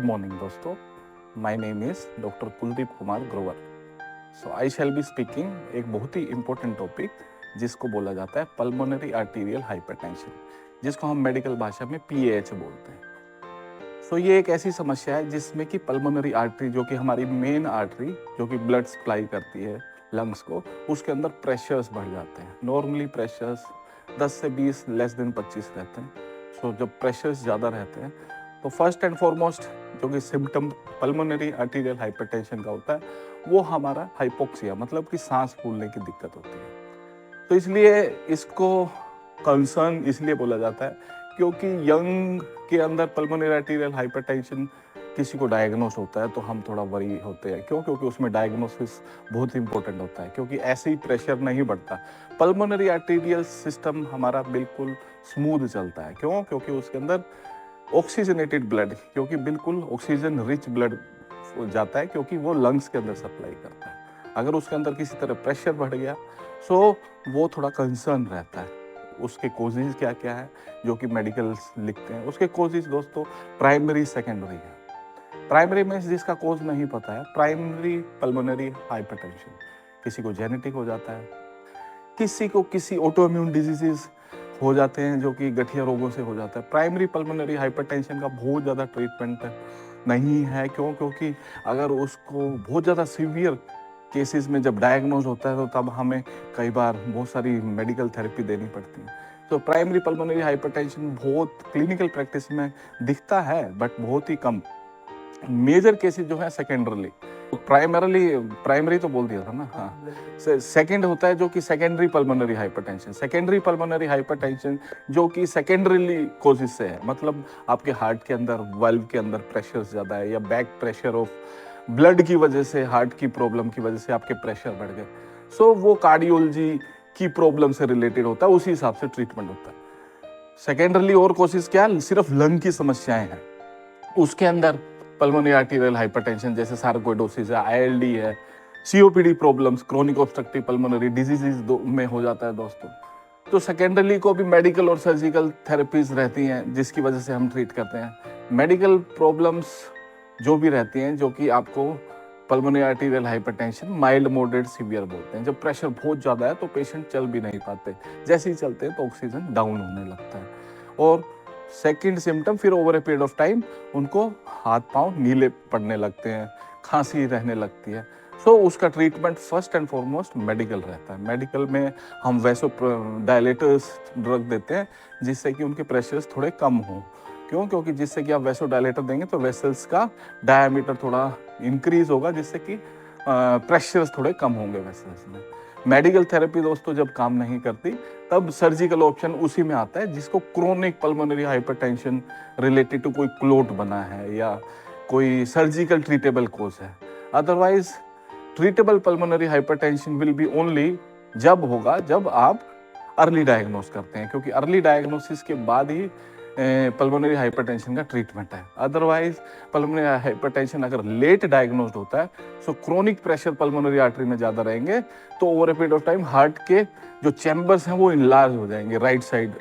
Good morning दोस्तों, my name is doctor Kuldeep Kumar Grover. So I shall be speaking एक बहुत ही important topic जिसको बोला जाता है पल्मोनरी आर्टीरियल हाइपरटेंशन, जिसको हम मेडिकल भाषा में PAH बोलते हैं। सो ये एक ऐसी समस्या है जिसमें कि पल्मोनरी आर्टरी, जो कि हमारी मेन आर्टरी जो कि ब्लड सप्लाई करती है लंग्स को, उसके अंदर प्रेशर्स बढ़ जाते हैं। नॉर्मली प्रेशर्स 10 से 20 लेस देन 25 रहते हैं। सो जब प्रेशर्स ज़्यादा रहते हैं तो फर्स्ट एंड फॉरमोस्ट जो कि सिम्टम पल्मोनरी आर्टीरियल हाइपरटेंशन का होता है वो हमारा हाइपोक्सिया, मतलब कि सांस फूलने की दिक्कत होती है। तो इसलिए इसको कंसर्न इसलिए बोला जाता है क्योंकि यंग के अंदर पल्मोनरी आर्टीरियल हाइपरटेंशन किसी को डायग्नोस होता है तो हम थोड़ा वरी होते हैं। क्यों? क्योंकि उसमें डायग्नोसिस बहुत इंपॉर्टेंट होता है, क्योंकि ऐसे ही प्रेशर नहीं बढ़ता। पल्मोनरी आर्टीरियल सिस्टम हमारा बिल्कुल स्मूथ चलता है। क्यों? क्योंकि उसके अंदर ऑक्सीजनेटेड ब्लड, क्योंकि बिल्कुल ऑक्सीजन रिच ब्लड जाता है, क्योंकि वो लंग्स के अंदर सप्लाई करता है। अगर उसके अंदर किसी तरह प्रेशर बढ़ गया सो वो थोड़ा कंसर्न रहता है। उसके कोजेज क्या क्या है जो कि मेडिकल्स लिखते हैं। उसके कोजेज दोस्तों प्राइमरी सेकेंडरी है। प्राइमरी में जिसका कोज नहीं पता है, प्राइमरी पल्मोनरी हाइपरटेंशन किसी को जेनेटिक हो जाता है, किसी को किसी ऑटोइम्यून डिजीजेस हो जाते हैं जो कि गठिया रोगों से हो जाता है। प्राइमरी पल्मोनरी हाइपरटेंशन का बहुत ज़्यादा ट्रीटमेंट नहीं है। क्यों? क्योंकि अगर उसको बहुत ज़्यादा सीवियर केसेस में जब डायग्नोज होता है तो तब हमें कई बार बहुत सारी मेडिकल थेरेपी देनी पड़ती है। तो प्राइमरी पल्मोनरी हाइपरटेंशन बहुत क्लिनिकल प्रैक्टिस में दिखता है बट बहुत ही कम। मेजर केसेस जो है सेकेंडरली, प्राइमरी तो बोल दिया था ना, हाँ। सेकेंड होता है जो कि secondary pulmonary hypertension. Secondary pulmonary hypertension जो कि सेकेंडरीली कोजिस से है, मतलब आपके हार्ट के अंदर वाल्व के अंदर प्रेशर ज़्यादा है या बैक प्रेशर ऑफ ब्लड की वजह से, हार्ट की प्रॉब्लम की वजह से आपके प्रेशर बढ़ गए। सो वो कार्डियोलॉजी की प्रॉब्लम से रिलेटेड होता है, उसी हिसाब से ट्रीटमेंट होता है। सेकेंडरली और कोशिश क्या, सिर्फ लंग की समस्याएं हैं, उसके अंदर पल्मोनरी आर्टीरियल हाइपरटेंशन जैसे सार्कोइडोसिस है, ILD है, COPD problems, chronic obstructive pulmonary diseases में हो जाता है दोस्तों। तो सेकेंडरली को भी मेडिकल और सर्जिकल थेरेपीज रहती हैं जिसकी वजह से हम ट्रीट करते हैं। मेडिकल प्रॉब्लम्स जो भी रहती हैं जो कि आपको pulmonary arterial hypertension mild moderate severe बोलते हैं। जब प्रेशर बहुत ज़्यादा है तो पेशेंट चल भी नहीं पाते, जैसे ही चलते हैं तो ऑक्सीजन डाउन होने लगता है। और सेकंड सिम्टम फिर over a period of time उनको हाथ पांव नीले पड़ने लगते हैं, खांसी रहने लगती है। सो उसका treatment first and foremost medical रहता है। मेडिकल में हम वैसो डायलेटर्स ड्रग देते हैं जिससे कि उनके प्रेशर्स थोड़े कम हों। क्यों? क्योंकि जिससे कि आप वैसो डायलेटर देंगे तो वेसल्स का डायमीटर थोड़ा इंक्रीज होगा, जिससे कि प्रेशर्स थोड़े कम होंगे वेसल्स में। मेडिकल थेरेपी दोस्तों जब काम नहीं करती तब सर्जिकल ऑप्शन उसी में आता है, जिसको chronic pulmonary hypertension related to कोई क्लोट बना है या कोई सर्जिकल ट्रीटेबल कोज है। Otherwise treatable pulmonary hypertension will be only जब होगा जब आप अर्ली डायग्नोस करते हैं, क्योंकि अर्ली डायग्नोसिस के बाद ही पल्मोनरी हाइपरटेंशन का ट्रीटमेंट है। अदरवाइज पल्मोनरी हाइपरटेंशन अगर लेट डायग्नोस्ड होता है सो क्रोनिक प्रेशर पल्मोनरी आर्टरी में ज़्यादा रहेंगे तो over a period of time heart के जो चैम्बर्स हैं वो इनलार्ज हो जाएंगे, right side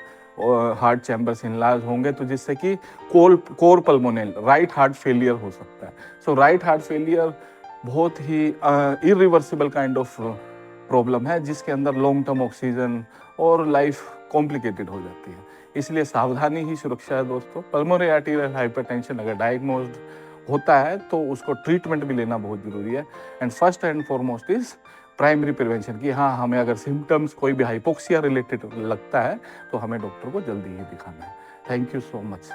heart chambers enlarge होंगे, तो जिससे कि कोर पल्मोनल राइट हार्ट फेलियर हो सकता है। सो राइट हार्ट फेलियर बहुत ही इरिवर्सिबल काइंड ऑफ प्रॉब्लम है जिसके अंदर लॉन्ग टर्म ऑक्सीजन और लाइफ कॉम्प्लिकेटेड हो जाती है। इसलिए सावधानी ही सुरक्षा है दोस्तों। पल्मोनरी आर्टीरियल हाइपरटेंशन अगर डायग्नोस्ड होता है तो उसको ट्रीटमेंट भी लेना बहुत जरूरी है। And first and foremost is primary prevention की। हाँ, हमें अगर सिम्टम्स कोई भी हाइपोक्सिया रिलेटेड लगता है तो हमें डॉक्टर को जल्दी ही दिखाना है। Thank you so much.